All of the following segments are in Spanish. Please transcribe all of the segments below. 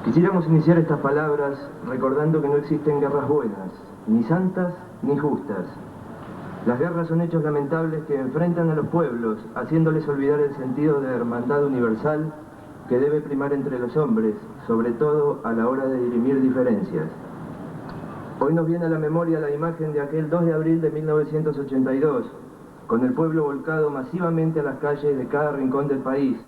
Quisiéramos iniciar estas palabras recordando que no existen guerras buenas, ni santas ni justas. Las guerras son hechos lamentables que enfrentan a los pueblos, haciéndoles olvidar el sentido de hermandad universal que debe primar entre los hombres, sobre todo a la hora de dirimir diferencias. Hoy nos viene a la memoria la imagen de aquel 2 de abril de 1982, con el pueblo volcado masivamente a las calles de cada rincón del país.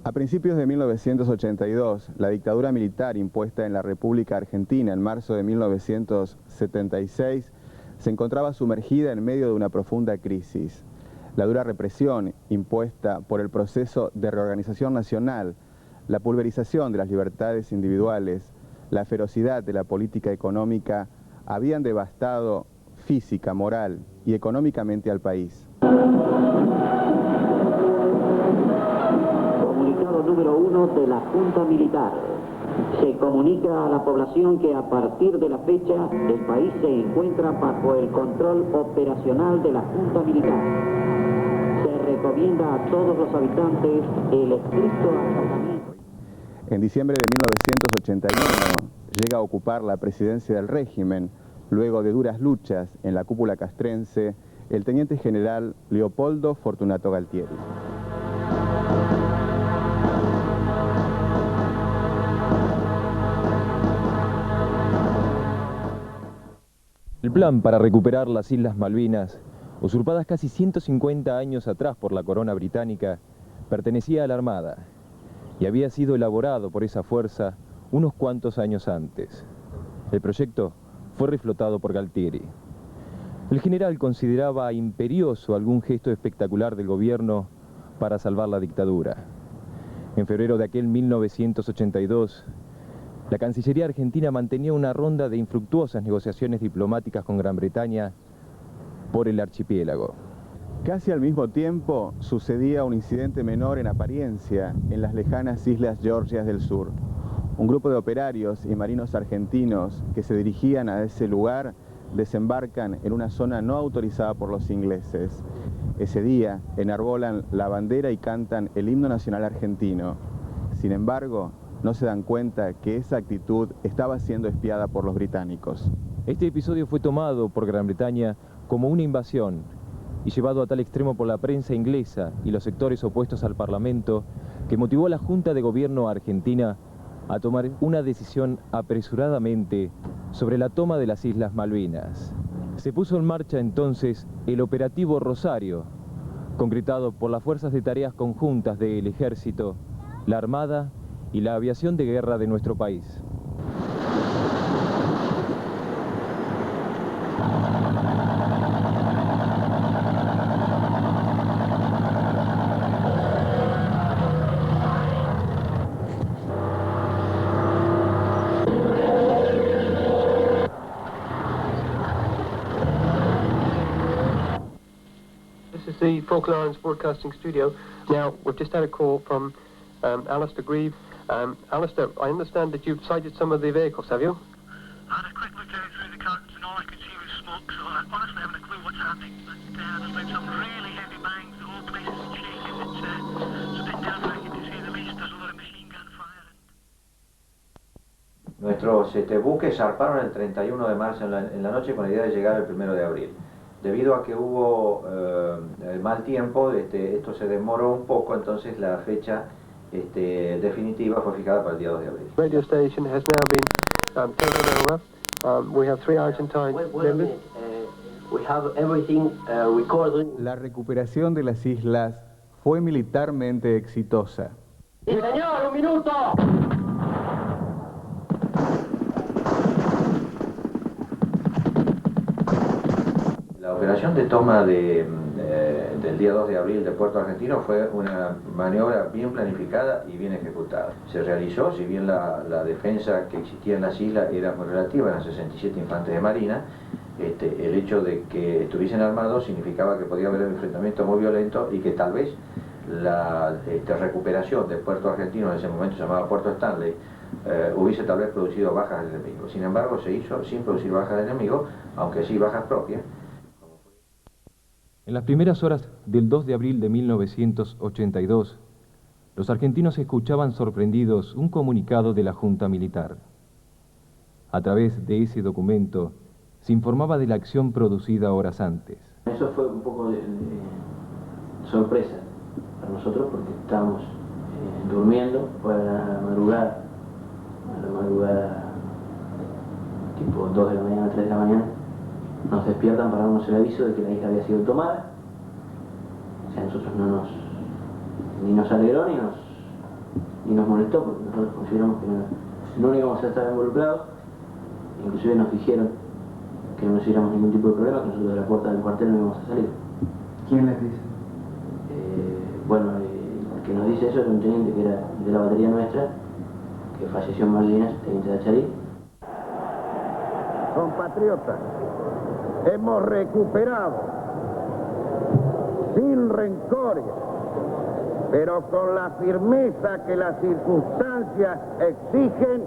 A principios de 1982, la dictadura militar impuesta en la República Argentina en marzo de 1976 se encontraba sumergida en medio de una profunda crisis. La dura represión impuesta por el proceso de reorganización nacional, la pulverización de las libertades individuales, la ferocidad de la política económica habían devastado física, moral y económicamente al país. Número 1 de la Junta Militar. Se comunica a la población que a partir de la fecha el país se encuentra bajo el control operacional de la Junta Militar. Se recomienda a todos los habitantes el estricto acatamiento. En diciembre de 1981 llega a ocupar la presidencia del régimen, luego de duras luchas en la cúpula castrense, el teniente general Leopoldo Fortunato Galtieri. El plan para recuperar las Islas Malvinas, usurpadas casi 150 años atrás por la corona británica, pertenecía a la Armada y había sido elaborado por esa fuerza unos cuantos años antes. El proyecto fue reflotado por Galtieri. El general consideraba imperioso algún gesto espectacular del gobierno para salvar la dictadura. En febrero de aquel 1982, la Cancillería argentina mantenía una ronda de infructuosas negociaciones diplomáticas con Gran Bretaña por el archipiélago. Casi al mismo tiempo sucedía un incidente menor en apariencia en las lejanas Islas Georgias del Sur. Un grupo de operarios y marinos argentinos que se dirigían a ese lugar desembarcan en una zona no autorizada por los ingleses. Ese día enarbolan la bandera y cantan el himno nacional argentino. Sin embargo, no se dan cuenta que esa actitud estaba siendo espiada por los británicos. Este episodio fue tomado por Gran Bretaña como una invasión y llevado a tal extremo por la prensa inglesa y los sectores opuestos al Parlamento que motivó a la Junta de Gobierno argentina a tomar una decisión apresuradamente sobre la toma de las Islas Malvinas. Se puso en marcha entonces el Operativo Rosario, concretado por las fuerzas de tareas conjuntas del Ejército, la Armada y la aviación de guerra de nuestro país. This is the Falklands Broadcasting Studio. Now, we've just had a call from Alistair Grieve. Alistair, I understand that you've sighted some of the vehicles, have you? I had a quick look out through the curtains and all I could see was smoke, so I honestly haven't a clue what's happening. But there's been some really heavy bangs, the whole place is shaking, it's a bit nerve-wracking to say the least. There's a lot of machine gun fire. Nuestros buques zarparon el 31 de marzo en la noche con la idea de llegar el 1 de abril. Debido a que hubo mal tiempo, esto se demoró un poco, entonces la fecha definitiva fue fijada para el día 2 de abril. Radio station has now been taken over. We have 3 Argentine members. We have everything recorded. La recuperación de las islas fue militarmente exitosa. ¡Sí, señor! ¡Un minuto! operación de toma del día 2 de abril de Puerto Argentino fue una maniobra bien planificada y bien ejecutada. Se realizó, si bien la defensa que existía en las islas era muy relativa, eran 67 infantes de marina, el hecho de que estuviesen armados significaba que podía haber un enfrentamiento muy violento y que tal vez la recuperación de Puerto Argentino, en ese momento se llamaba Puerto Stanley, hubiese tal vez producido bajas del enemigo. Sin embargo, se hizo sin producir bajas del enemigo, aunque sí bajas propias. En las primeras horas del 2 de abril de 1982, los argentinos escuchaban sorprendidos un comunicado de la Junta Militar. A través de ese documento se informaba de la acción producida horas antes. Eso fue un poco de sorpresa para nosotros porque estábamos durmiendo, fue a la madrugada tipo 2 de la mañana, 3 de la mañana, nos despiertan para darnos el aviso de que la isla había sido tomada. O sea, nosotros ni nos alegró ni nos molestó, porque nosotros consideramos que no íbamos a estar involucrados. Inclusive nos dijeron que no nos hiciéramos ningún tipo de problema, que nosotros de la puerta del cuartel no íbamos a salir. ¿Quién les dice? Bueno, el que nos dice eso es un teniente que era de la batería nuestra, que falleció en Malvinas, teniente de Acharí. Compatriotas, hemos recuperado, sin rencores, pero con la firmeza que las circunstancias exigen,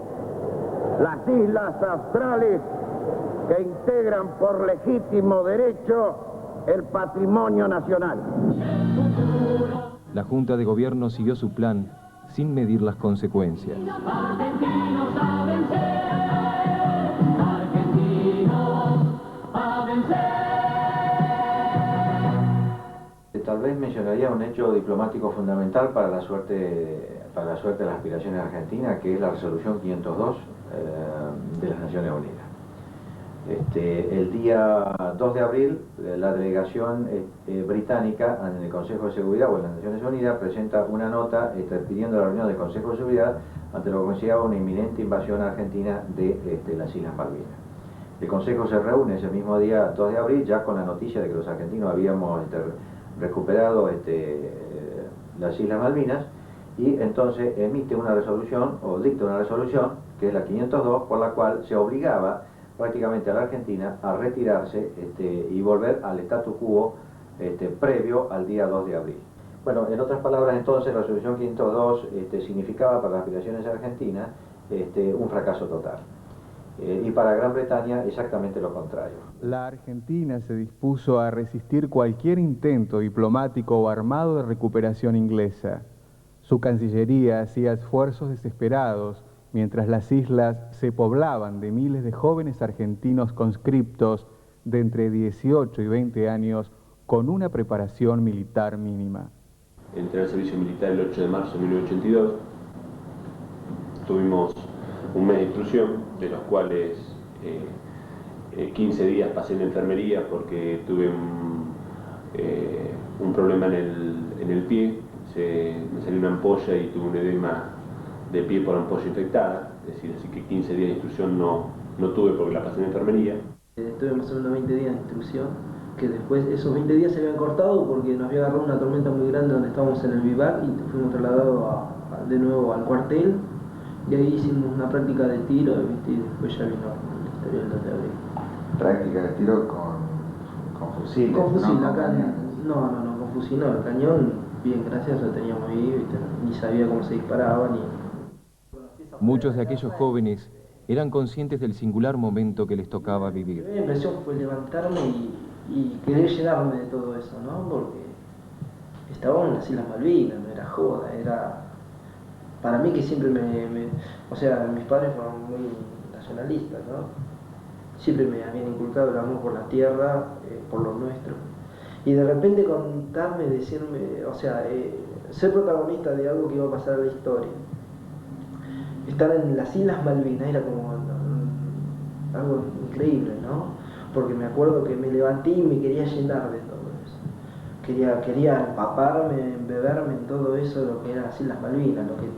las islas australes que integran por legítimo derecho el patrimonio nacional. La Junta de Gobierno siguió su plan sin medir las consecuencias. Tal vez mencionaría un hecho diplomático fundamental para la suerte de las aspiraciones argentinas, que es la resolución 502 de las Naciones Unidas. El día 2 de abril, la delegación británica en el Consejo de Seguridad o en las Naciones Unidas presenta una nota pidiendo la reunión del Consejo de Seguridad ante lo que consideraba una inminente invasión argentina de las Islas Malvinas. El Consejo se reúne ese mismo día 2 de abril ya con la noticia de que los argentinos habíamos recuperado las Islas Malvinas, y entonces emite una resolución o dicta una resolución que es la 502, por la cual se obligaba prácticamente a la Argentina a retirarse y volver al statu quo previo al día 2 de abril. Bueno, en otras palabras, entonces la resolución 502 significaba para las aspiraciones argentinas un fracaso total. Y para Gran Bretaña exactamente lo contrario. La Argentina se dispuso a resistir cualquier intento diplomático o armado de recuperación inglesa. Su Cancillería hacía esfuerzos desesperados mientras las islas se poblaban de miles de jóvenes argentinos conscriptos de entre 18 y 20 años con una preparación militar mínima. Entré al servicio militar el 8 de marzo de 1982. Tuvimos un mes de instrucción, de los cuales 15 días pasé en la enfermería porque tuve un problema en el pie. Me salió una ampolla y tuve un edema de pie por ampolla infectada, es decir, así que 15 días de instrucción no tuve porque la pasé en la enfermería. Tuve más o menos 20 días de instrucción, que después esos 20 días se habían cortado porque nos había agarrado una tormenta muy grande donde estábamos en el vivac y fuimos trasladados de nuevo al cuartel. Y ahí hicimos una práctica de tiro, ¿viste? Y después ya vino la historia del 2 de abril. ¿Práctica de tiro con fusiles? Con fusil, acá no, con fusil no, el cañón, bien, gracias, lo teníamos ahí, ¿viste? Ni sabía cómo se disparaba, ni... Muchos de aquellos jóvenes eran conscientes del singular momento que les tocaba vivir. Mi impresión fue levantarme y querer llenarme de todo eso, ¿no? Porque estábamos en las Islas Malvinas, no era joda, era... Para mí que siempre o sea, mis padres fueron muy nacionalistas, ¿no? Siempre me habían inculcado el amor por la tierra, por lo nuestro. Y de repente contarme, decirme, o sea, ser protagonista de algo que iba a pasar a la historia. Estar en las Islas Malvinas era como algo increíble, ¿no? Porque me acuerdo que me levanté y me quería llenar de todo eso. Quería empaparme, embeberme en todo eso, lo que eran las Islas Malvinas, lo que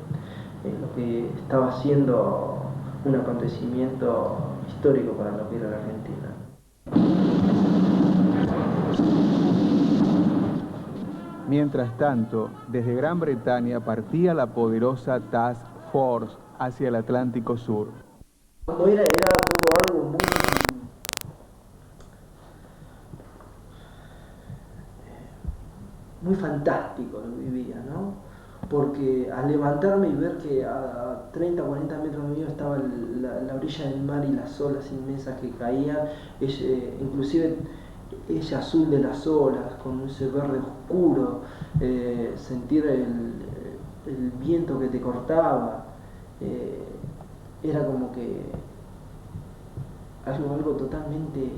estaba siendo un acontecimiento histórico para lo que era la Argentina. Mientras tanto, desde Gran Bretaña partía la poderosa Task Force hacia el Atlántico Sur. Cuando era como algo muy fantástico lo vivía, ¿no? Porque al levantarme y ver que a 30 o 40 metros mío estaba la orilla del mar y las olas inmensas que caían, inclusive ese azul de las olas con ese verde oscuro, sentir el viento que te cortaba, era como que algo totalmente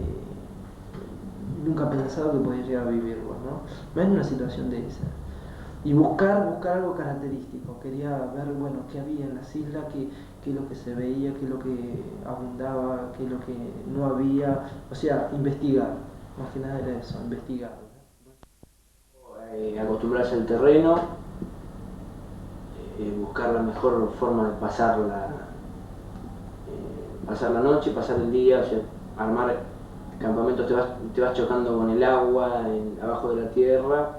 nunca pensado que podía llegar a vivirlo, ¿no? No es una situación de esa. Y buscar algo característico. Quería ver, bueno, qué había en las islas, qué es lo que se veía, qué es lo que abundaba, qué es lo que no había. O sea, investigar. Más que nada era eso, investigar. Acostumbrarse al terreno, buscar la mejor forma de pasar la noche, pasar el día, o sea, armar campamentos, te vas chocando con el agua abajo de la tierra,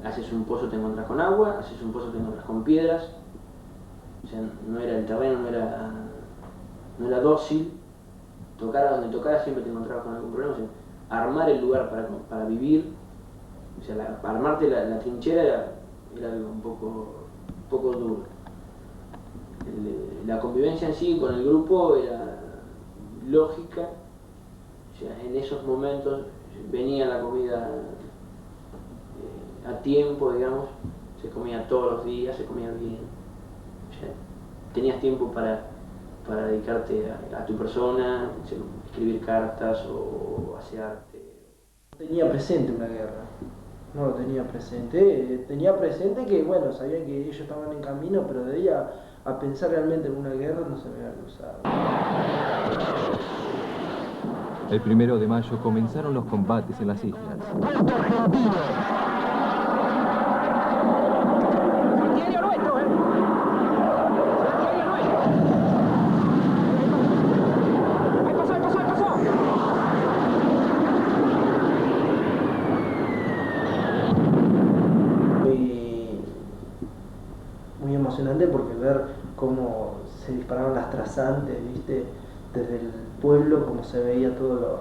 haces un pozo, te encuentras con agua, haces un pozo, te encuentras con piedras, o sea, no era el terreno, no era dócil, tocara donde tocara siempre te encontrabas con algún problema, o sea, armar el lugar para vivir, o sea, armarte la trinchera era algo un poco duro. La convivencia en sí con el grupo era lógica, o sea, en esos momentos venía la comida a tiempo, digamos, se comía todos los días, se comía bien, o sea, tenías tiempo para dedicarte a tu persona, escribir cartas o asearte. Tenía presente una guerra, no lo tenía presente, tenía presente que, bueno, sabían que ellos estaban en camino, pero de ahí a pensar realmente en una guerra no se me había cruzado. El 1 de mayo comenzaron los combates en las islas. Muy emocionante porque ver cómo se disparaban las trazantes, ¿viste? Desde el pueblo, cómo se veía todo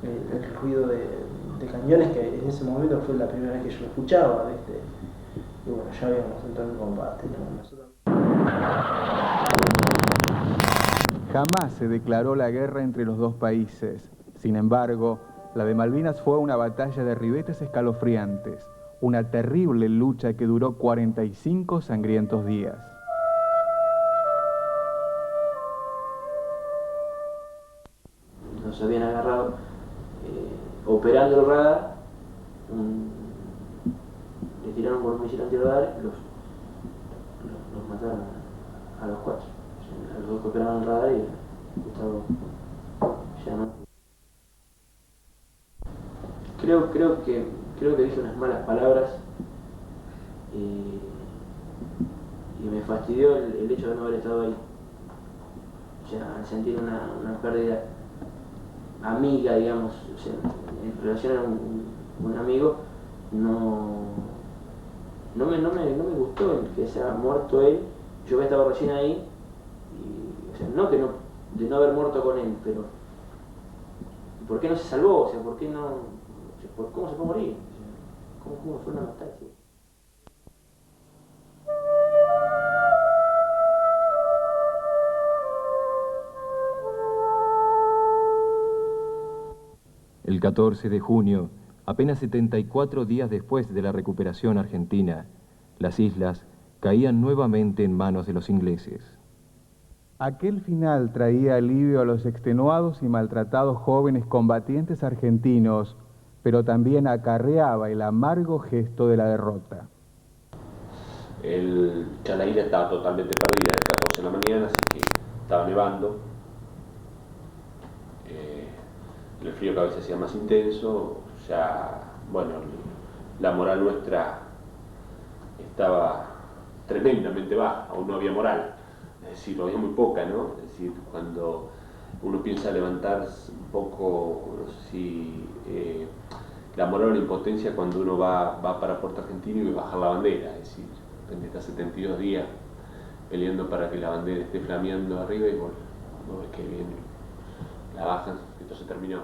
el ruido de cañones, que en ese momento fue la primera vez que yo lo escuchaba, ¿viste? Y bueno, ya habíamos entrado en combate, ¿no? Jamás se declaró la guerra entre los dos países. Sin embargo, la de Malvinas fue una batalla de ribetes escalofriantes, una terrible lucha que duró 45 sangrientos días. Nos habían agarrado operando el radar, le tiraron con un misil antirradar y los mataron a los 4. O sea, a los 2 que operaban el radar y Gustavo ya no. Creo que dije unas malas palabras y me fastidió el hecho de no haber estado ahí. O sea, al sentir una pérdida amiga, digamos, o sea, en relación a un amigo, no me gustó el que se haya muerto él. Yo había estado recién ahí, y, o sea, de no haber muerto con él, pero ¿por qué no se salvó? O sea, ¿por qué no? O sea, ¿cómo se puede morir? O sea, ¿cómo fue una batalla? El 14 de junio, apenas 74 días después de la recuperación argentina, las islas caían nuevamente en manos de los ingleses. Aquel final traía alivio a los extenuados y maltratados jóvenes combatientes argentinos, pero también acarreaba el amargo gesto de la derrota. Ya la isla estaba totalmente perdida, el 14 de la mañana, así que estaba nevando. El frío cada vez se hacía más intenso, ya, bueno, la moral nuestra estaba tremendamente baja, aún no había moral, es decir, había muy poca, ¿no? Es decir, cuando uno piensa levantarse un poco, no sé si la moral o la impotencia cuando uno va para Puerto Argentino y ve bajar la bandera, es decir, está 72 días peleando para que la bandera esté flameando arriba y vos ves que viene, la bajan, esto se terminó.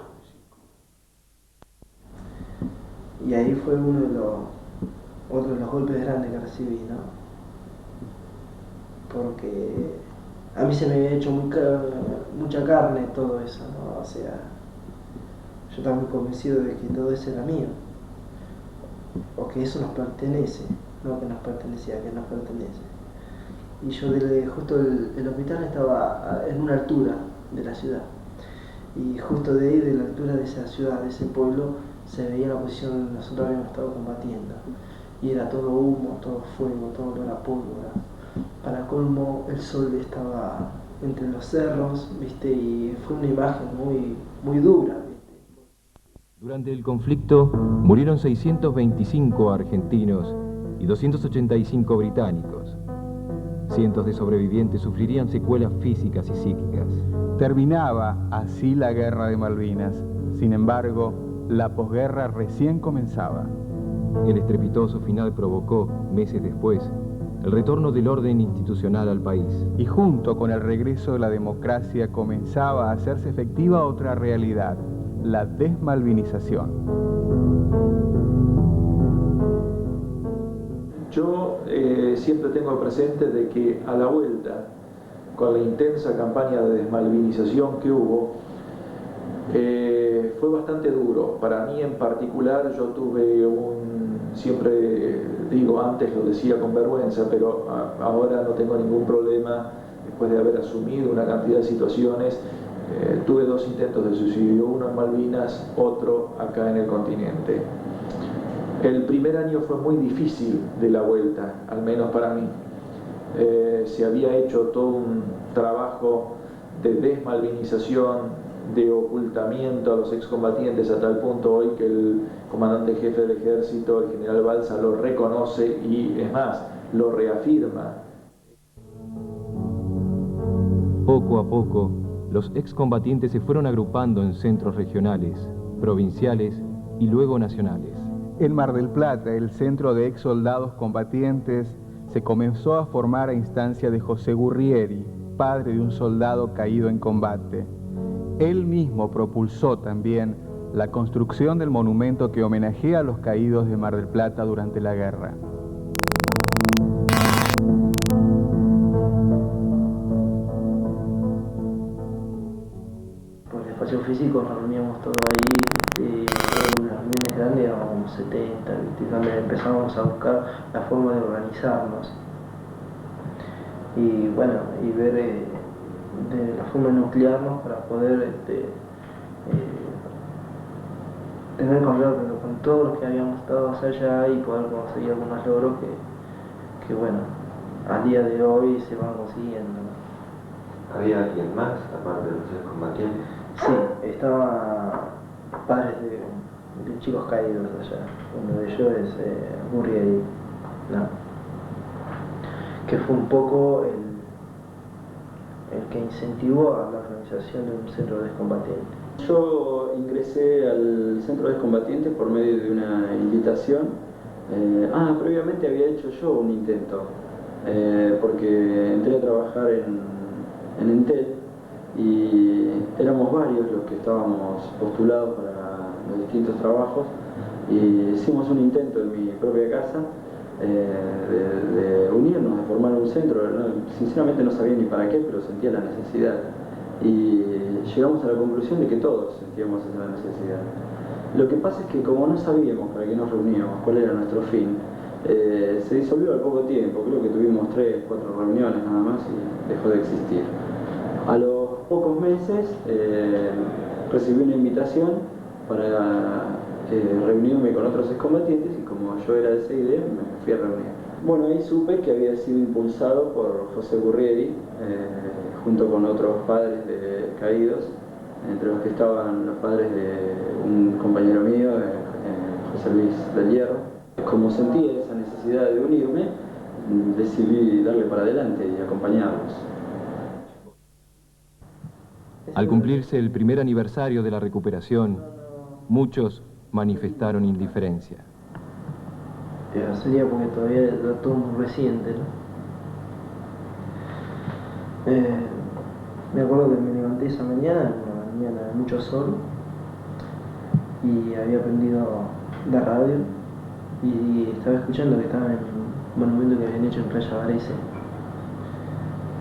Y ahí fue otro de los golpes grandes que recibí, ¿no? Porque a mí se me había hecho mucha carne todo eso, ¿no? O sea, yo estaba muy convencido de que todo eso era mío, o que eso nos pertenece, no que nos pertenecía, que nos pertenece. Y yo justo el hospital estaba en una altura de la ciudad, y justo de ahí, de la altura de esa ciudad, de ese pueblo, se veía la posición donde nosotros habíamos estado combatiendo, y era todo humo, todo fuego, todo olor a pólvora. Para colmo, el sol estaba entre los cerros, ¿viste? Y fue una imagen muy dura, ¿viste? Durante el conflicto murieron 625 argentinos y 285 británicos. Cientos de sobrevivientes sufrirían secuelas físicas y psíquicas. Terminaba así la guerra de Malvinas. Sin embargo, la posguerra recién comenzaba. El estrepitoso final provocó, meses después, el retorno del orden institucional al país. Y junto con el regreso de la democracia comenzaba a hacerse efectiva otra realidad, la desmalvinización. Yo siempre tengo presente de que a la vuelta, con la intensa campaña de desmalvinización que hubo, fue bastante duro. Para mí en particular, yo tuve siempre digo, antes lo decía con vergüenza, pero ahora no tengo ningún problema, después de haber asumido una cantidad de situaciones. Tuve 2 intentos de suicidio, uno en Malvinas, otro acá en el continente. El primer año fue muy difícil de la vuelta, al menos para mí. Se había hecho todo un trabajo de desmalvinización, de ocultamiento a los excombatientes, a tal punto hoy que el comandante jefe del ejército, el general Balsa, lo reconoce y, es más, lo reafirma. Poco a poco, los excombatientes se fueron agrupando en centros regionales, provinciales y luego nacionales. En Mar del Plata, el centro de ex soldados combatientes se comenzó a formar a instancia de José Gurrieri, padre de un soldado caído en combate. Él mismo propulsó también la construcción del monumento que homenajea a los caídos de Mar del Plata durante la guerra. Por el espacio físico nos reuníamos todos ahí, eran unas reuniones grandes, éramos 70, ¿viste? Y también empezamos a buscar la forma de organizarnos. Y bueno, y ver de la forma de nuclearnos para poder tener contacto con todos los que habíamos estado allá y poder conseguir algunos logros que bueno, al día de hoy se van consiguiendo. ¿Había alguien más, aparte de los excombatientes? Sí, estaban padres de chicos caídos allá. Uno de ellos es Gurrieri, ¿no? Que fue un poco el que incentivó a la organización de un centro de excombatientes. Yo ingresé al centro de excombatientes por medio de una invitación. Previamente había hecho yo un intento, porque entré a trabajar en Entel y éramos varios los que estábamos postulados para los distintos trabajos y hicimos un intento en mi propia casa de unirnos, de formar un centro. Sinceramente no sabía ni para qué, pero sentía la necesidad y llegamos a la conclusión de que todos sentíamos esa necesidad. Lo que pasa es que como no sabíamos para qué nos reuníamos, cuál era nuestro fin, se disolvió al poco tiempo. Creo que tuvimos 3 o 4 reuniones nada más y dejó de existir. A los pocos meses recibí una invitación para reunirme con otros excombatientes y como yo era de esa idea me fui a reunir. Bueno, ahí supe que había sido impulsado por José Gurrieri junto con otros padres de caídos, entre los que estaban los padres de un compañero mío, José Luis del Hierro. Como sentía esa necesidad de unirme, decidí darle para adelante y acompañarlos. Al cumplirse el primer aniversario de la recuperación, muchos, manifestaron indiferencia. Sería porque todavía era todo muy reciente, ¿no? Me acuerdo que me levanté esa mañana, una mañana de mucho sol, y había prendido la radio y estaba escuchando que estaba en un monumento que habían hecho en Playa Varese.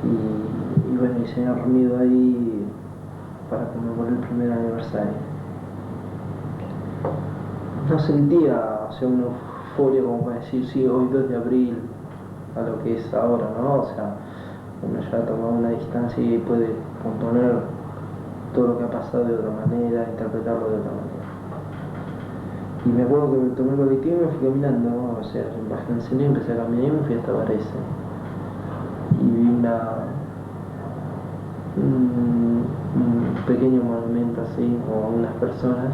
Y bueno, y se habían reunido ahí para conmemorar el primer aniversario. No sentía, o sea, una euforia como para decir, sí, hoy 2 de abril, a lo que es ahora, ¿no? O sea, uno ya ha tomado una distancia y puede componer todo lo que ha pasado de otra manera, interpretarlo de otra manera. Y me acuerdo que me tomé el colectivo y me fui caminando, ¿no? O sea, bajé en Cené, empecé a caminar y me fui hasta Varese. Y vi un pequeño monumento así, con unas personas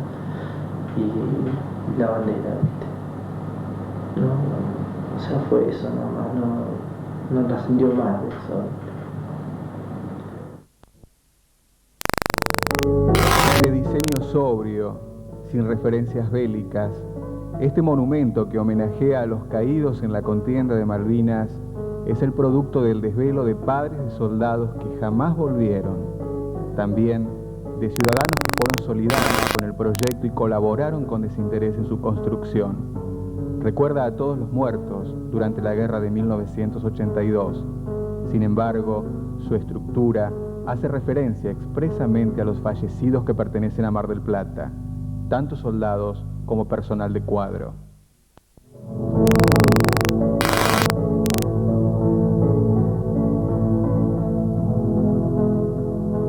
y la bandera, ¿viste? No, o sea, fue eso nomás, no trascendió más de eso. De diseño sobrio, sin referencias bélicas, este monumento que homenajea a los caídos en la contienda de Malvinas es el producto del desvelo de padres de soldados que jamás volvieron, también de ciudadanos que fueron solidarios con el proyecto y colaboraron con desinterés en su construcción. Recuerda a todos los muertos durante la guerra de 1982. Sin embargo, su estructura hace referencia expresamente a los fallecidos que pertenecen a Mar del Plata, tanto soldados como personal de cuadro.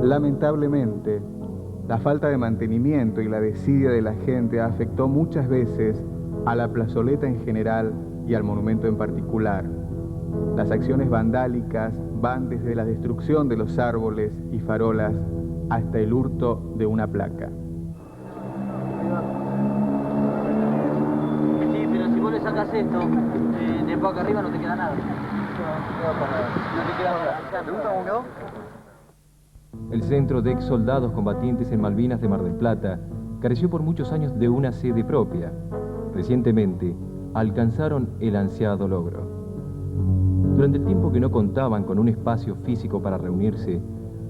Lamentablemente, la falta de mantenimiento y la desidia de la gente afectó muchas veces a la plazoleta en general y al monumento en particular. Las acciones vandálicas van desde la destrucción de los árboles y farolas hasta el hurto de una placa. Sí, pero si vos le sacas esto, después acá arriba no te queda nada. No te queda nada. ¿Te gusta cómo quedó? El Centro de Ex Soldados Combatientes en Malvinas de Mar del Plata careció por muchos años de una sede propia. Recientemente alcanzaron el ansiado logro. Durante el tiempo que no contaban con un espacio físico para reunirse,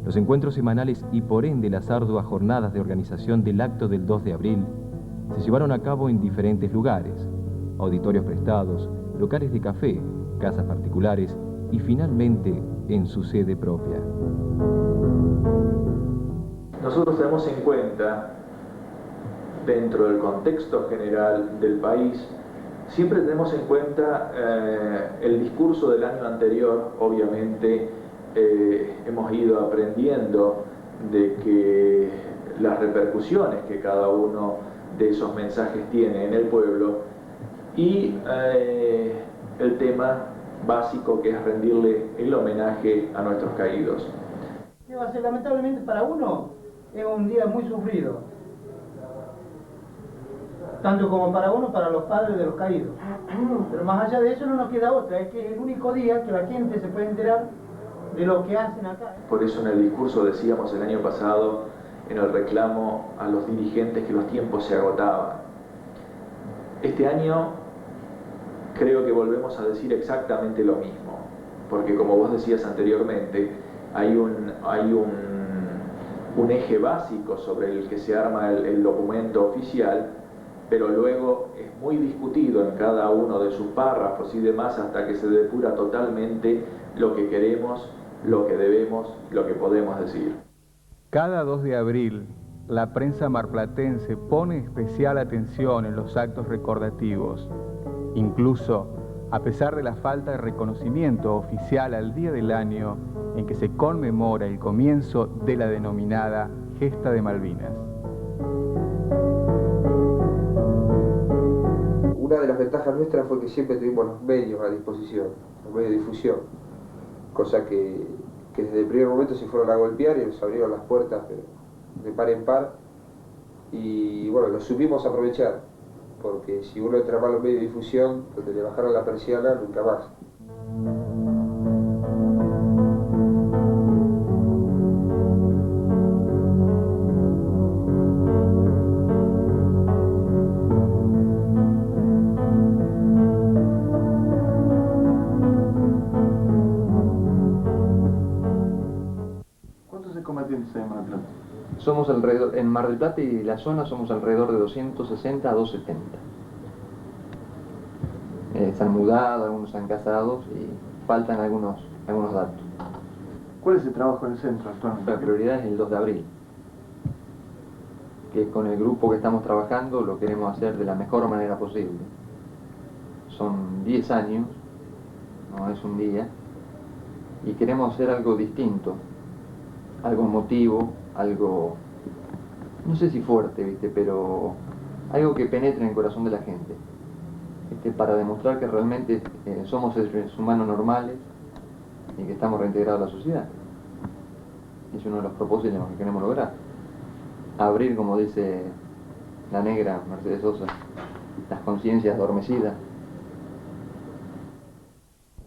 los encuentros semanales y por ende las arduas jornadas de organización del acto del 2 de abril se llevaron a cabo en diferentes lugares: auditorios prestados, locales de café, casas particulares y finalmente en su sede propia. Nosotros tenemos en cuenta, dentro del contexto general del país, siempre tenemos en cuenta el discurso del año anterior. Obviamente hemos ido aprendiendo de que las repercusiones que cada uno de esos mensajes tiene en el pueblo y el tema básico que es rendirle el homenaje a nuestros caídos. ¿Qué va a ser? Lamentablemente para uno es un día muy sufrido, tanto como para uno, para los padres de los caídos. Pero más allá de eso no nos queda otra, es que es el único día que la gente se puede enterar de lo que hacen acá. Por eso en el discurso decíamos el año pasado, en el reclamo a los dirigentes, que los tiempos se agotaban. Este año creo que volvemos a decir exactamente lo mismo, porque como vos decías anteriormente, hay un eje básico sobre el que se arma el documento oficial, pero luego es muy discutido en cada uno de sus párrafos y demás hasta que se depura totalmente lo que queremos, lo que debemos, lo que podemos decir. Cada 2 de abril, la prensa marplatense pone especial atención en los actos recordativos. Incluso, a pesar de la falta de reconocimiento oficial al día del año en que se conmemora el comienzo de la denominada Gesta de Malvinas. Una de las ventajas nuestras fue que siempre tuvimos los medios a disposición, los medios de difusión, cosa que desde el primer momento se fueron a golpear y nos abrieron las puertas de par en par, y bueno, lo supimos aprovechar, porque si uno entra mal en los medios de difusión, donde le bajaron la persiana, nunca más. alrededor, en Mar del Plata y la zona somos alrededor de 260 a 270. Se han mudado, algunos se han casado y faltan algunos datos. ¿Cuál es el trabajo del centro actualmente? La prioridad es el 2 de abril, que con el grupo que estamos trabajando lo queremos hacer de la mejor manera posible. Son 10 años, no es un día, y queremos hacer algo distinto, algo emotivo, algo, no sé si fuerte, ¿viste? Pero algo que penetre en el corazón de la gente, para demostrar que realmente somos seres humanos normales y que estamos reintegrados a la sociedad. Es uno de los propósitos que queremos lograr. Abrir, como dice la negra Mercedes Sosa, las conciencias adormecidas.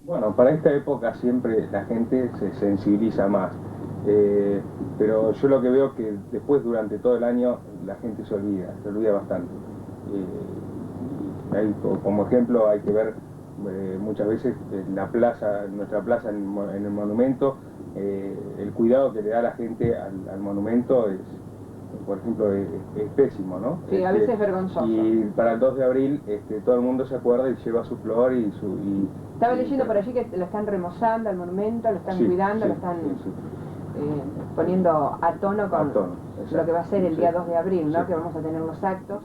Bueno, para esta época siempre la gente se sensibiliza más, pero yo lo que veo es que después, durante todo el año, la gente se olvida bastante. Como ejemplo hay que ver muchas veces nuestra plaza en el monumento, el cuidado que le da la gente al monumento es, por ejemplo, es pésimo, ¿no? Sí, a veces es vergonzoso. Y para el 2 de abril todo el mundo se acuerda y lleva su flor y Estaba leyendo por allí que lo están remozando al monumento, lo están cuidando, lo están poniendo a tono con lo que va a ser el día 2 de abril, ¿no? Que vamos a tener los actos.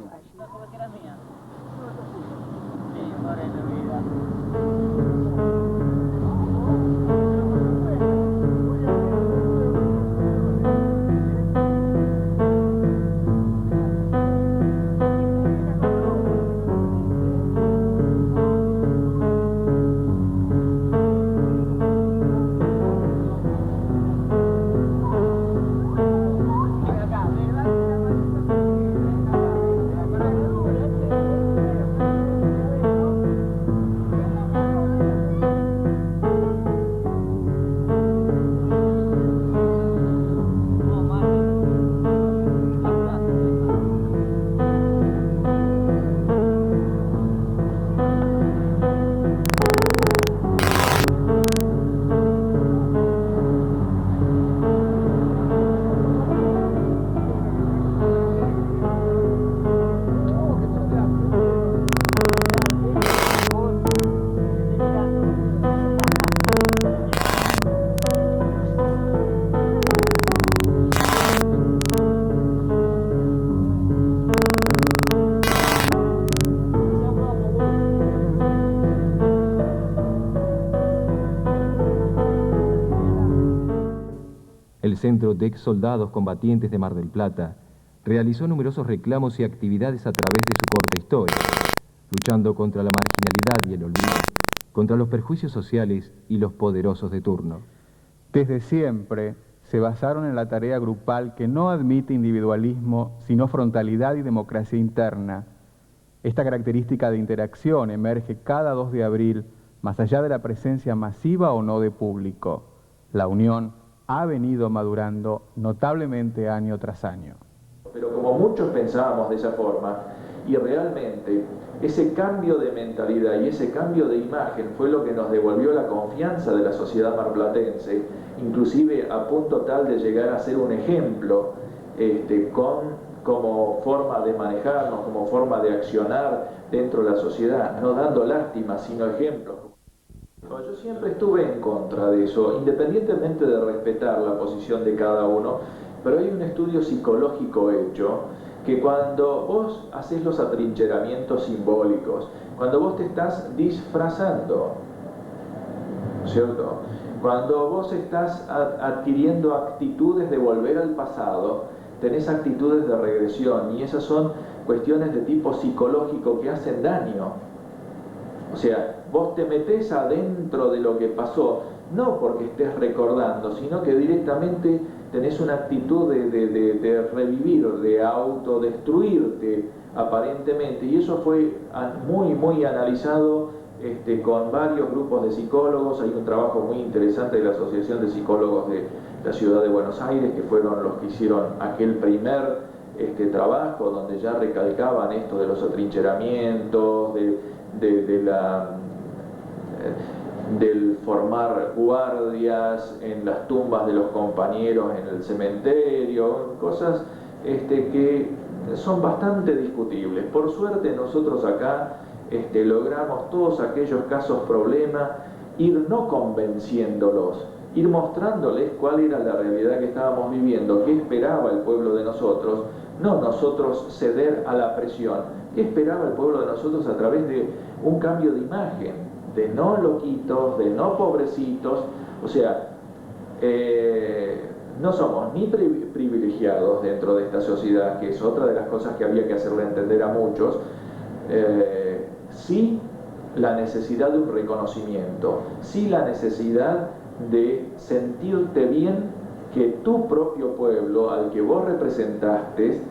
El Centro de Ex Soldados Combatientes de Mar del Plata realizó numerosos reclamos y actividades a través de su corta historia, luchando contra la marginalidad y el olvido, contra los perjuicios sociales y los poderosos de turno. Desde siempre se basaron en la tarea grupal que no admite individualismo, sino frontalidad y democracia interna. Esta característica de interacción emerge cada 2 de abril, más allá de la presencia masiva o no de público. La unión ha venido madurando notablemente año tras año. Pero como muchos pensábamos de esa forma, y realmente ese cambio de mentalidad y ese cambio de imagen fue lo que nos devolvió la confianza de la sociedad marplatense, inclusive a punto tal de llegar a ser un ejemplo como forma de manejarnos, como forma de accionar dentro de la sociedad, no dando lástima, sino ejemplos. Yo siempre estuve en contra de eso, independientemente de respetar la posición de cada uno, pero hay un estudio psicológico hecho que cuando vos haces los atrincheramientos simbólicos, cuando vos te estás disfrazando, ¿cierto? Cuando vos estás adquiriendo actitudes de volver al pasado, tenés actitudes de regresión, y esas son cuestiones de tipo psicológico que hacen daño. O sea, vos te metés adentro de lo que pasó, no porque estés recordando, sino que directamente tenés una actitud de revivir, de autodestruirte aparentemente, y eso fue muy analizado con varios grupos de psicólogos. Hay un trabajo muy interesante de la Asociación de Psicólogos de la Ciudad de Buenos Aires, que fueron los que hicieron aquel primer trabajo donde ya recalcaban esto de los atrincheramientos, del formar guardias en las tumbas de los compañeros en el cementerio, cosas que son bastante discutibles. Por suerte nosotros acá logramos todos aquellos casos problema ir no convenciéndolos, ir mostrándoles cuál era la realidad que estábamos viviendo, qué esperaba el pueblo de nosotros, no nosotros ceder a la presión, qué esperaba el pueblo de nosotros a través de un cambio de imagen, de no loquitos, de no pobrecitos, o sea, no somos ni privilegiados dentro de esta sociedad, que es otra de las cosas que había que hacerle entender a muchos, sí la necesidad de un reconocimiento, sí la necesidad de sentirte bien que tu propio pueblo, al que vos representaste,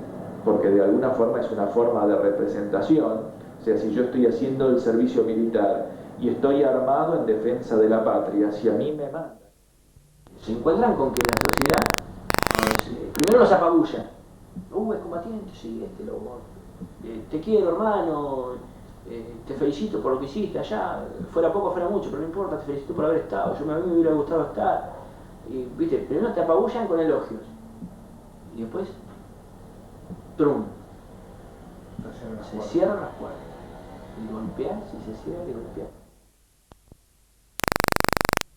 porque de alguna forma es una forma de representación, o sea, si yo estoy haciendo el servicio militar y estoy armado en defensa de la patria, si a mí me mandan, se encuentran con que la sociedad primero los apabulla. Es combatiente, sí, te quiero, hermano, te felicito por lo que hiciste allá, fuera poco, fuera mucho, pero no importa, te felicito por haber estado, a mí me hubiera gustado estar. Y, ¿viste? Primero te apabullan con elogios y después, ¡trum!, se cierran las puertas y golpeas y se cierran y golpeas.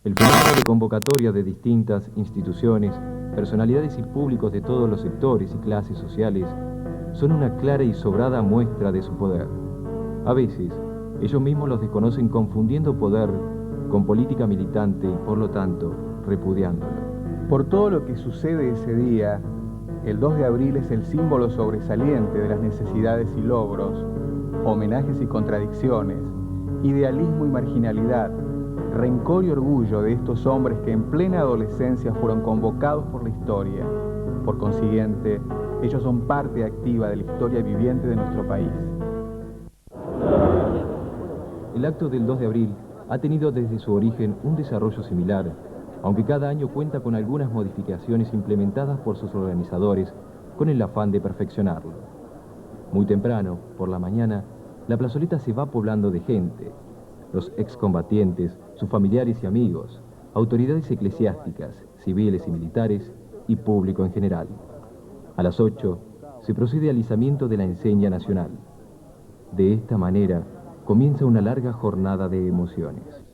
El fenómeno de convocatoria de distintas instituciones, personalidades y públicos de todos los sectores y clases sociales son una clara y sobrada muestra de su poder. A veces, ellos mismos los desconocen confundiendo poder con política militante y, por lo tanto, repudiándolo. Por todo lo que sucede ese día, el 2 de abril es el símbolo sobresaliente de las necesidades y logros, homenajes y contradicciones, idealismo y marginalidad, rencor y orgullo de estos hombres que en plena adolescencia fueron convocados por la historia. Por consiguiente, ellos son parte activa de la historia viviente de nuestro país. El acto del 2 de abril ha tenido desde su origen un desarrollo similar, aunque cada año cuenta con algunas modificaciones implementadas por sus organizadores con el afán de perfeccionarlo. Muy temprano, por la mañana, la plazoleta se va poblando de gente. Los excombatientes, sus familiares y amigos, autoridades eclesiásticas, civiles y militares, y público en general. A las 8 se procede al izamiento de la enseña nacional. De esta manera comienza una larga jornada de emociones.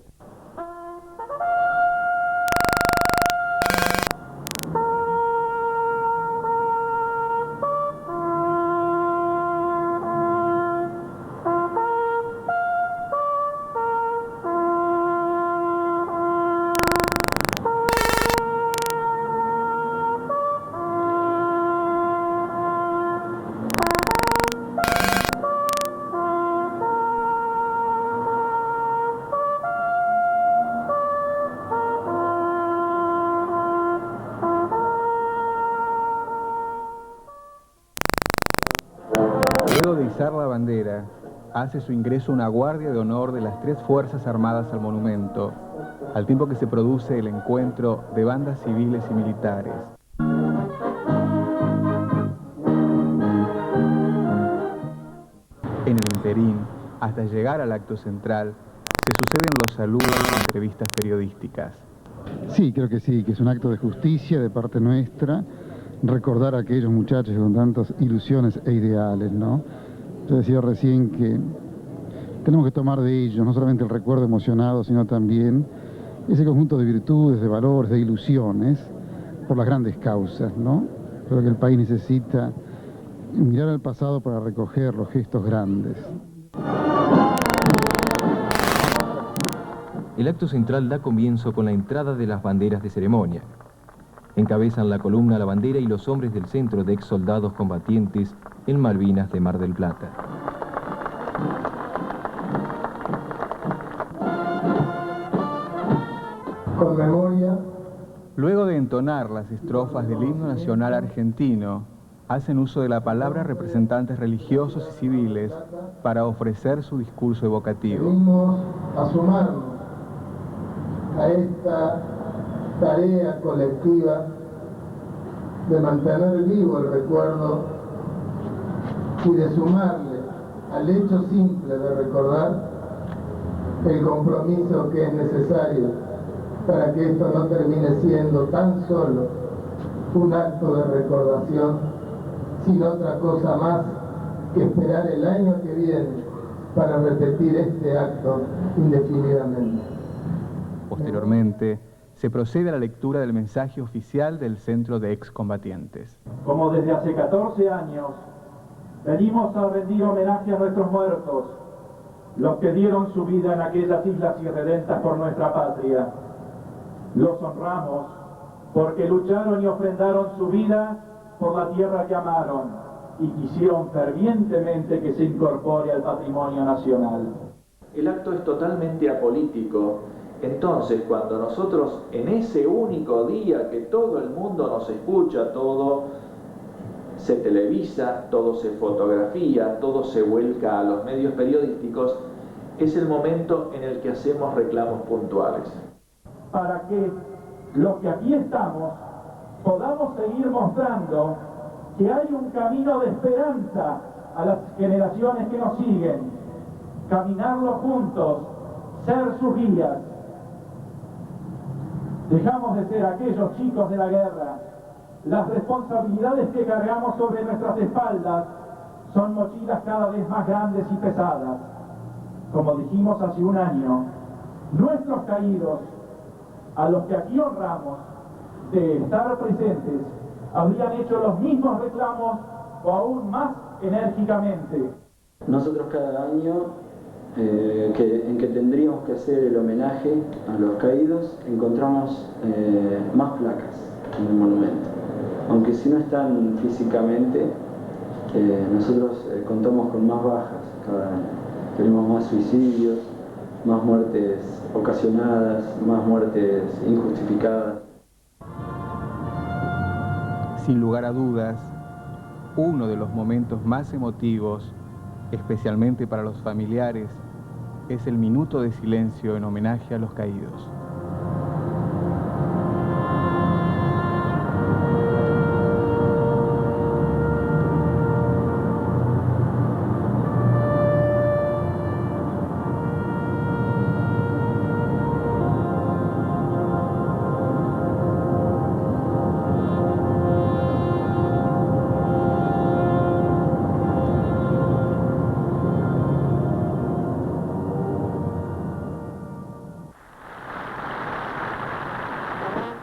Luego de izar la bandera, hace su ingreso una guardia de honor de las 3 Fuerzas Armadas al monumento, al tiempo que se produce el encuentro de bandas civiles y militares. En el interín, hasta llegar al acto central, se suceden los saludos y entrevistas periodísticas. Sí, creo que sí, que es un acto de justicia de parte nuestra, recordar a aquellos muchachos con tantas ilusiones e ideales, ¿no? Yo decía recién que tenemos que tomar de ellos no solamente el recuerdo emocionado, sino también ese conjunto de virtudes, de valores, de ilusiones por las grandes causas, ¿no? Creo que el país necesita mirar al pasado para recoger los gestos grandes. El acto central da comienzo con la entrada de las banderas de ceremonia. Encabezan la columna la bandera y los hombres del Centro de Ex Soldados Combatientes en Malvinas de Mar del Plata. Con memoria. Luego de entonar las estrofas del himno nacional argentino, hacen uso de la palabra representantes religiosos y civiles para ofrecer su discurso evocativo. Venimos a sumarnos a esta tarea colectiva de mantener vivo el recuerdo y de sumarle al hecho simple de recordar el compromiso que es necesario para que esto no termine siendo tan solo un acto de recordación, sin otra cosa más que esperar el año que viene para repetir este acto indefinidamente. Posteriormente, se procede a la lectura del mensaje oficial del Centro de Excombatientes. Como desde hace 14 años, venimos a rendir homenaje a nuestros muertos, los que dieron su vida en aquellas islas irredentas por nuestra patria. Los honramos porque lucharon y ofrendaron su vida por la tierra que amaron y quisieron fervientemente que se incorpore al patrimonio nacional. El acto es totalmente apolítico. Entonces, cuando nosotros en ese único día que todo el mundo nos escucha, todo se televisa, todo se fotografía, todo se vuelca a los medios periodísticos, es el momento en el que hacemos reclamos puntuales. Para que los que aquí estamos podamos seguir mostrando que hay un camino de esperanza a las generaciones que nos siguen, caminarlo juntos, ser sus guías. Dejamos de ser aquellos chicos de la guerra. Las responsabilidades que cargamos sobre nuestras espaldas son mochilas cada vez más grandes y pesadas. Como dijimos hace un año, nuestros caídos, a los que aquí honramos de estar presentes, habrían hecho los mismos reclamos o aún más enérgicamente. Nosotros cada año en que tendríamos que hacer el homenaje a los caídos, encontramos más placas en el monumento. Aunque si no están físicamente, nosotros contamos con más bajas cada año. Tenemos más suicidios, más muertes ocasionadas, más muertes injustificadas. Sin lugar a dudas, uno de los momentos más emotivos, especialmente para los familiares, es el minuto de silencio en homenaje a los caídos.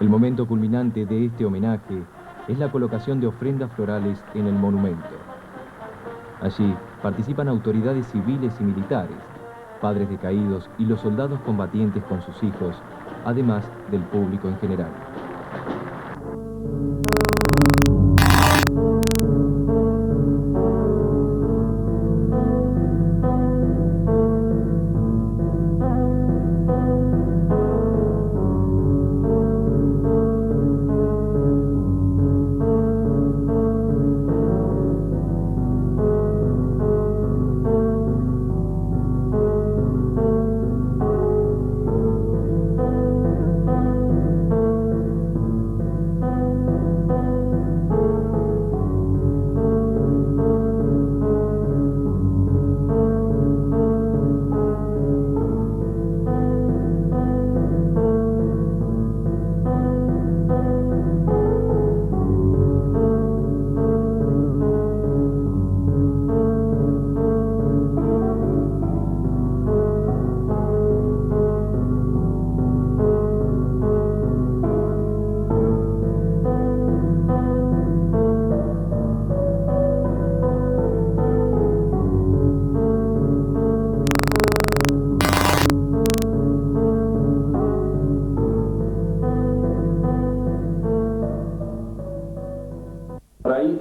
El momento culminante de este homenaje es la colocación de ofrendas florales en el monumento. Allí participan autoridades civiles y militares, padres de caídos y los soldados combatientes con sus hijos, además del público en general.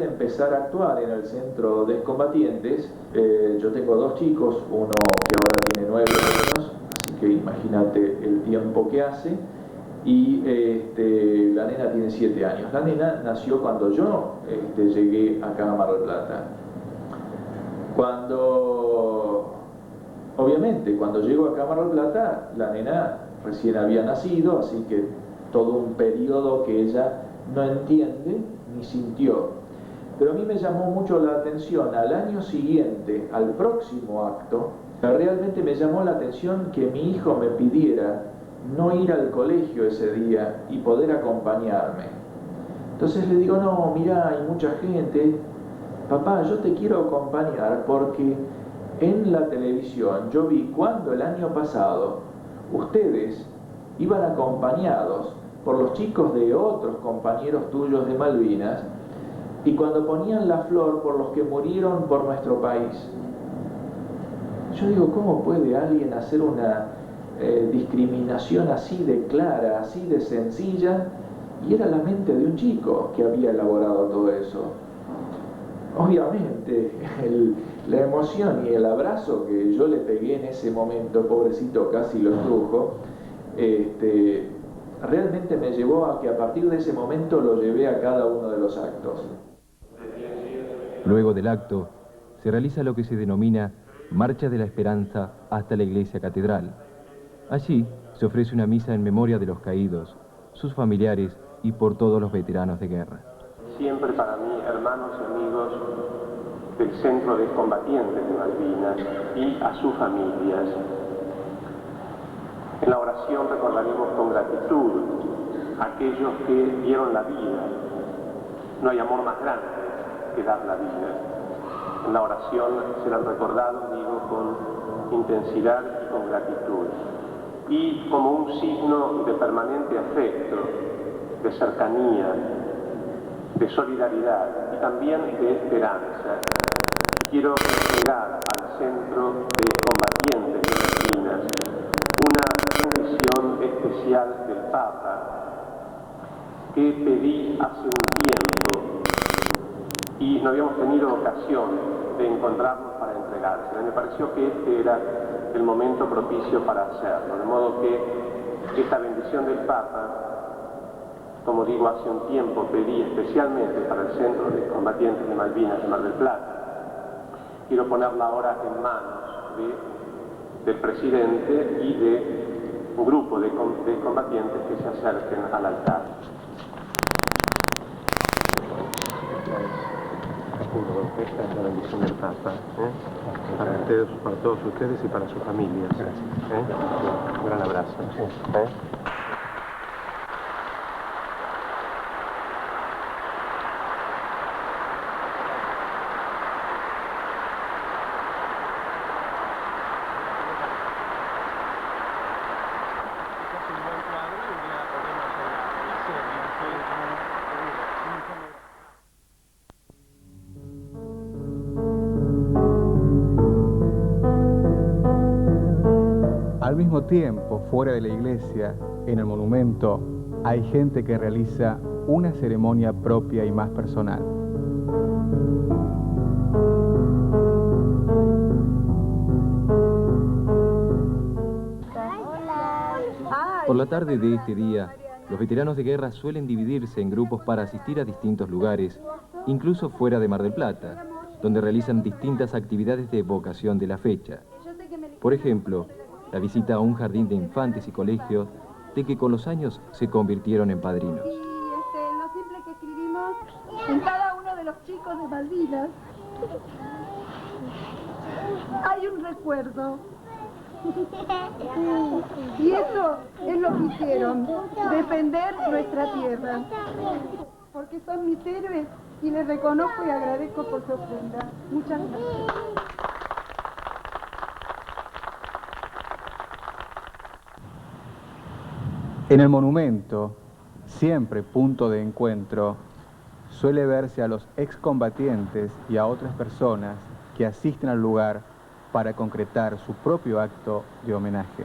Empezar a actuar en el centro de excombatientes. Yo tengo dos chicos, uno que ahora tiene 9 años, así que imagínate el tiempo que hace, y la nena tiene 7 años. La nena nació cuando yo llegué acá a Mar del Plata. Obviamente, cuando llego acá a Mar del Plata, la nena recién había nacido, así que todo un periodo que ella no entiende ni sintió. Pero a mí me llamó mucho la atención, al año siguiente, al próximo acto, realmente me llamó la atención que mi hijo me pidiera no ir al colegio ese día y poder acompañarme. Entonces le digo, no, mirá, hay mucha gente, papá, yo te quiero acompañar porque en la televisión yo vi cuando el año pasado ustedes iban acompañados por los chicos de otros compañeros tuyos de Malvinas y cuando ponían la flor por los que murieron por nuestro país. Yo digo, ¿cómo puede alguien hacer una discriminación así de clara, así de sencilla? Y era la mente de un chico que había elaborado todo eso. Obviamente, la emoción y el abrazo que yo le pegué en ese momento, pobrecito, casi lo estrujo, realmente me llevó a que a partir de ese momento lo llevé a cada uno de los actos. Luego del acto, se realiza lo que se denomina Marcha de la Esperanza hasta la Iglesia Catedral. Allí se ofrece una misa en memoria de los caídos, sus familiares y por todos los veteranos de guerra. Siempre para mí, hermanos y amigos del Centro de Combatientes de Malvinas y a sus familias. En la oración recordaremos con gratitud a aquellos que dieron la vida. No hay amor más grande que dar la vida. En la oración serán recordados, digo, con intensidad y con gratitud. Y como un signo de permanente afecto, de cercanía, de solidaridad y también de esperanza, quiero entregar al Centro de Combatientes de Malvinas una bendición especial del Papa que pedí hace un tiempo y no habíamos tenido ocasión de encontrarnos para entregársela. Me pareció que este era el momento propicio para hacerlo, de modo que esta bendición del Papa, como digo, hace un tiempo pedí especialmente para el Centro de Combatientes de Malvinas de Mar del Plata. Quiero ponerla ahora en manos del presidente y de un grupo de combatientes que se acerquen al altar. Esta es la bendición del Papa, para todos ustedes y para sus familias. Un gran abrazo. Al mismo tiempo, fuera de la iglesia, en el monumento, hay gente que realiza una ceremonia propia y más personal. Por la tarde de este día, los veteranos de guerra suelen dividirse en grupos para asistir a distintos lugares, incluso fuera de Mar del Plata, donde realizan distintas actividades de evocación de la fecha. Por ejemplo, la visita a un jardín de infantes y colegios de que con los años se convirtieron en padrinos. Y lo simple que escribimos en cada uno de los chicos de Malvinas hay un recuerdo. Y eso es lo que hicieron, defender nuestra tierra. Porque son mis héroes y les reconozco y agradezco por su ofrenda. Muchas gracias. En el monumento, siempre punto de encuentro, suele verse a los excombatientes y a otras personas que asisten al lugar para concretar su propio acto de homenaje.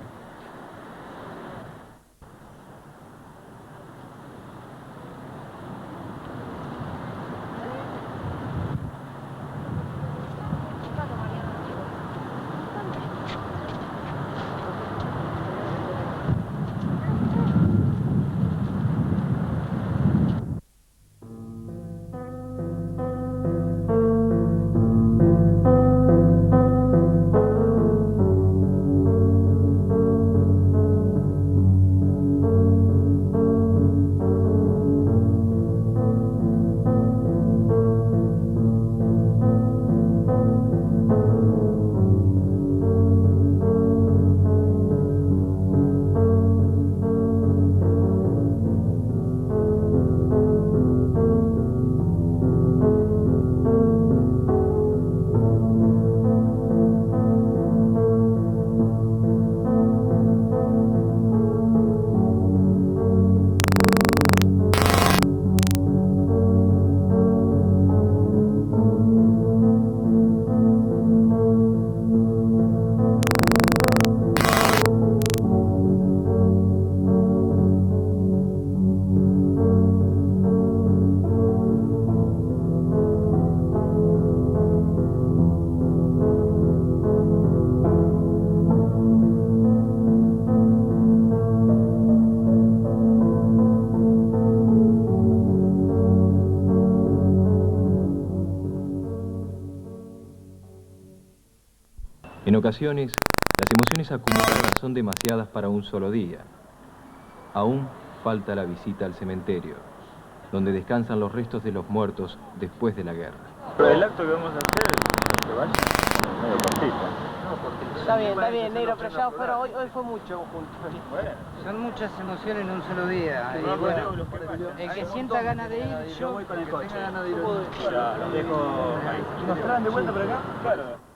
En ocasiones, las emociones acumuladas son demasiadas para un solo día. Aún falta la visita al cementerio, donde descansan los restos de los muertos después de la guerra. El acto que vamos a hacer, que vaya, medio cortito. Está bien, negro, pero ya hoy fue mucho juntos. Bueno. Son muchas emociones en un solo día. Y bueno, el que sienta ganas de ir, yo voy con el coche. Tenga ganas de ir. Ya, los dejo ahí. ¿Y nos traen de vuelta por acá? Claro.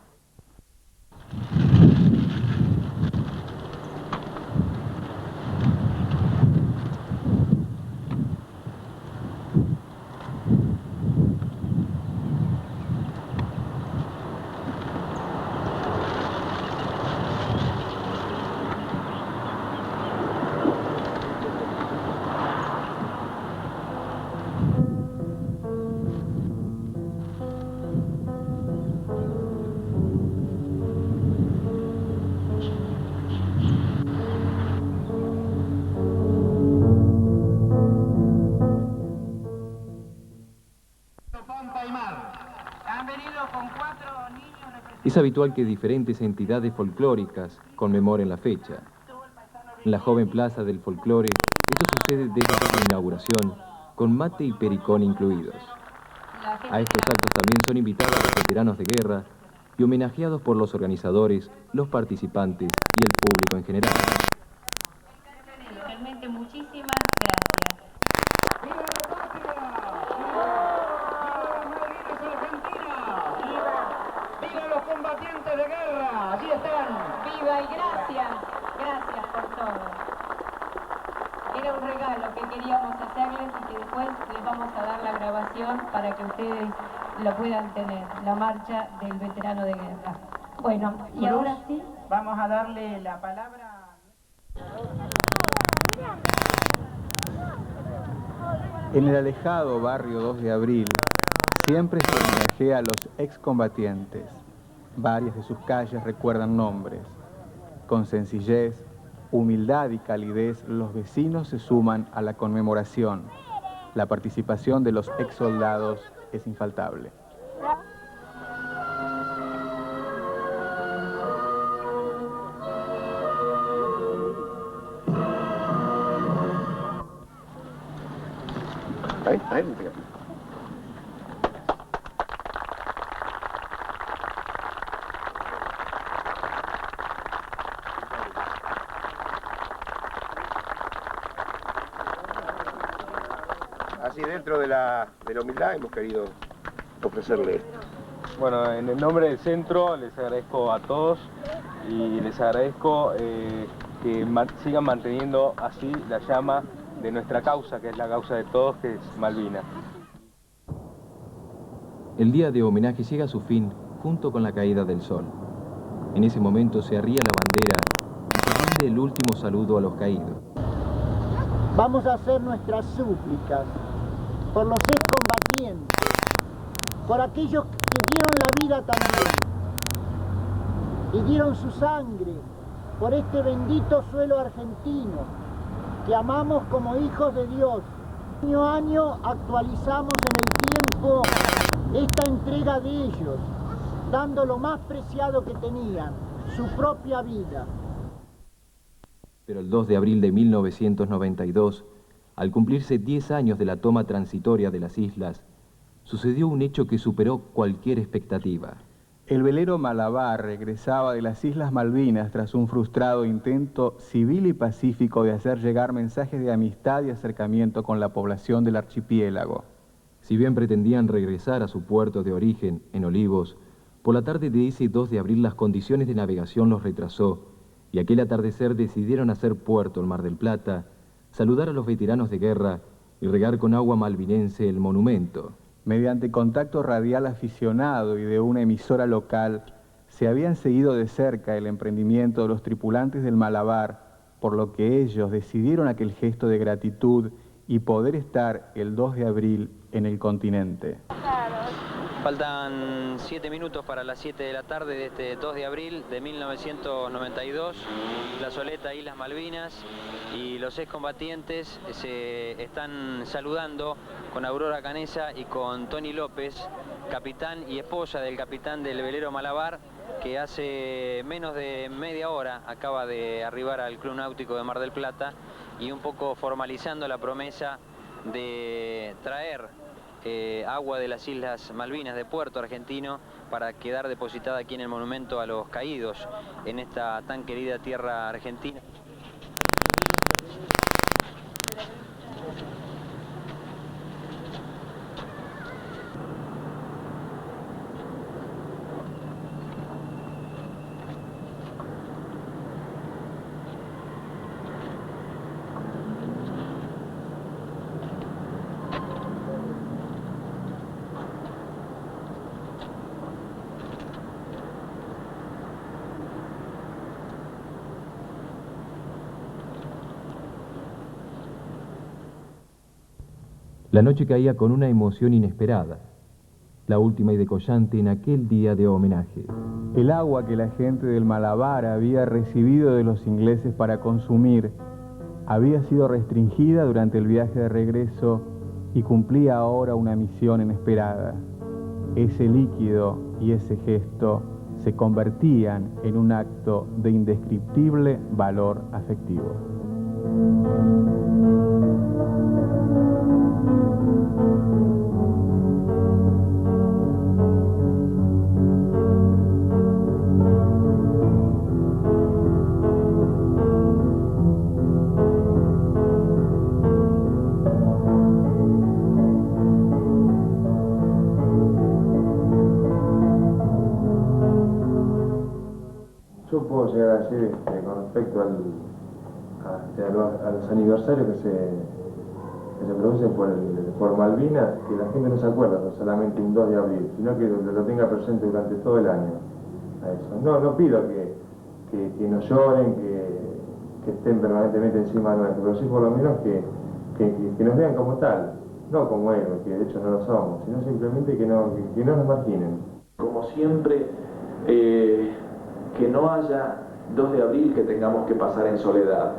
Es habitual que diferentes entidades folclóricas conmemoren la fecha. En la joven plaza del folclore, esto sucede desde su inauguración, con mate y pericón incluidos. A estos actos también son invitados los veteranos de guerra y homenajeados por los organizadores, los participantes y el público en general. Realmente muchísimas gracias. ¡Viva los combatientes de guerra! ¡Allí están! ¡Viva y gracias! Gracias por todo. Era un regalo que queríamos hacerles y que después les vamos a dar la grabación para que ustedes lo puedan tener, la marcha del veterano de guerra. Bueno, y ahora sí, vamos a darle la palabra. En el alejado barrio 2 de Abril, siempre se homenajea a los excombatientes. Varias de sus calles recuerdan nombres. Con sencillez, humildad y calidez, los vecinos se suman a la conmemoración. La participación de los exsoldados es infaltable. Así dentro de la humildad hemos querido ofrecerle esto. Bueno, en el nombre del centro les agradezco a todos y les agradezco que sigan manteniendo así la llama de nuestra causa, que es la causa de todos, que es Malvinas. El día de homenaje llega a su fin junto con la caída del sol. En ese momento se arría la bandera y se rinde el último saludo a los caídos. Vamos a hacer nuestras súplicas por los excombatientes, por aquellos que dieron la vida también y dieron su sangre por este bendito suelo argentino que amamos como hijos de Dios. Año a año actualizamos en el tiempo esta entrega de ellos, dando lo más preciado que tenían, su propia vida. Pero el 2 de abril de 1992, al cumplirse 10 años de la toma transitoria de las islas, sucedió un hecho que superó cualquier expectativa. El velero Malabar regresaba de las Islas Malvinas tras un frustrado intento civil y pacífico de hacer llegar mensajes de amistad y acercamiento con la población del archipiélago. Si bien pretendían regresar a su puerto de origen, en Olivos, por la tarde de ese 2 de abril las condiciones de navegación los retrasó y aquel atardecer decidieron hacer puerto en Mar del Plata, saludar a los veteranos de guerra y regar con agua malvinense el monumento. Mediante contacto radial aficionado y de una emisora local, se habían seguido de cerca el emprendimiento de los tripulantes del Malabar, por lo que ellos decidieron aquel gesto de gratitud y poder estar el 2 de abril en el continente. Claro. Faltan 7 minutos para las 7 de la tarde de este 2 de abril de 1992, plazoleta Islas Malvinas, y los excombatientes se están saludando con Aurora Canessa y con Tony López, capitán y esposa del capitán del velero Malabar, que hace menos de media hora acaba de arribar al Club Náutico de Mar del Plata, y un poco formalizando la promesa de traer agua de las Islas Malvinas, de Puerto Argentino, para quedar depositada aquí en el monumento a los caídos en esta tan querida tierra argentina. La noche caía con una emoción inesperada, la última y decollante en aquel día de homenaje. El agua que la gente del Malabar había recibido de los ingleses para consumir había sido restringida durante el viaje de regreso y cumplía ahora una misión inesperada. Ese líquido y ese gesto se convertían en un acto de indescriptible valor afectivo. Yo puedo llegar a decir con respecto a los aniversarios que se producen por Malvinas, que la gente no se acuerda no solamente un 2 de abril, sino que lo tenga presente durante todo el año. A eso. No pido que nos lloren, que estén permanentemente encima nuestro, pero sí por lo menos que nos vean como tal, no como héroes, que de hecho no lo somos, sino simplemente que no nos marginen. Como siempre, que no haya 2 de abril que tengamos que pasar en soledad.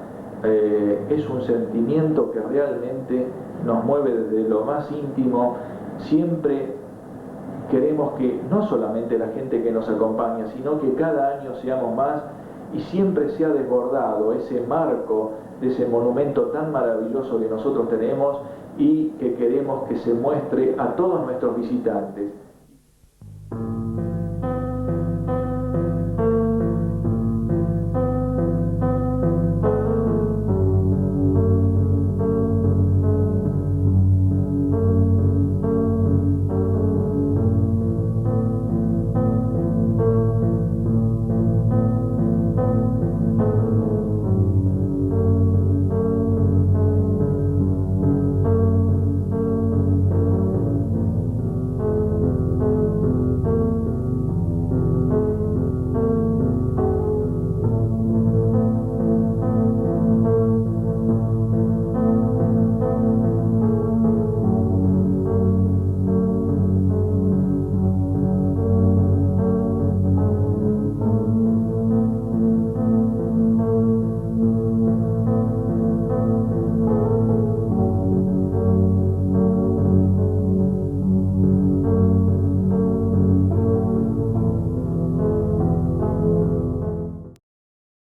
Es un sentimiento que realmente nos mueve desde lo más íntimo. Siempre queremos que no solamente la gente que nos acompaña, sino que cada año seamos más, y siempre se ha desbordado ese marco de ese monumento tan maravilloso que nosotros tenemos y que queremos que se muestre a todos nuestros visitantes.